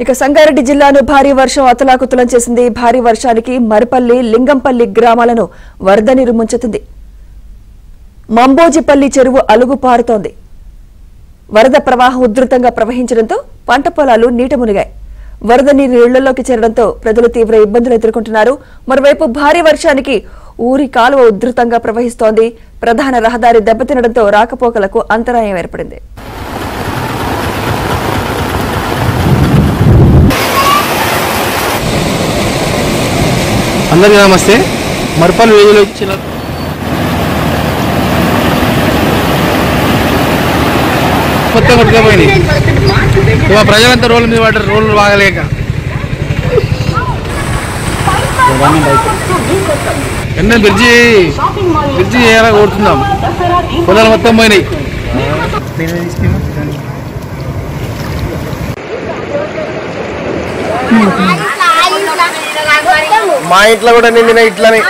ఇక సంగారెడ్డి జిల్లాను భారీ వర్షం అతలాకుతలం చేసింది. భారీ వర్షానికి మరిపల్లి, లింగంపల్లి గ్రామాలను వరద నీరు ముంచెత్తింది. మంబోజిపల్లి చెరువు అలుగు పారుతోంది. వరద ప్రవాహం ఉధృతంగా ప్రవహించడంతో పంట పొలాలు నీట మునిగాయి. వరద నీరు ఇళ్లలోకి చేరడంతో ప్రజలు తీవ్ర ఇబ్బందులు ఎదుర్కొంటున్నారు. మరోవైపు భారీ వర్షానికి ఊరి కాలువ ఉధృతంగా ప్రవహిస్తోంది. ప్రధాన రహదారి దెబ్బతినడంతో రాకపోకలకు అంతరాయం ఏర్పడింది. అందరికీ నమస్తే. మరిపల్లి వీధిలో ఇచ్చిన మొత్తం కొట్టుకుపోయింది. ప్రజలంతా రోడ్ల మీద పడ్డారు, రోడ్లు బాగలేక. ఎన్న బ్రిడ్జి చేయాలని కోరుతున్నాం. పొలాలు మొత్తం పోయినాయి. మా ఇంట్లో కూడా నిండిన ఇట్లనే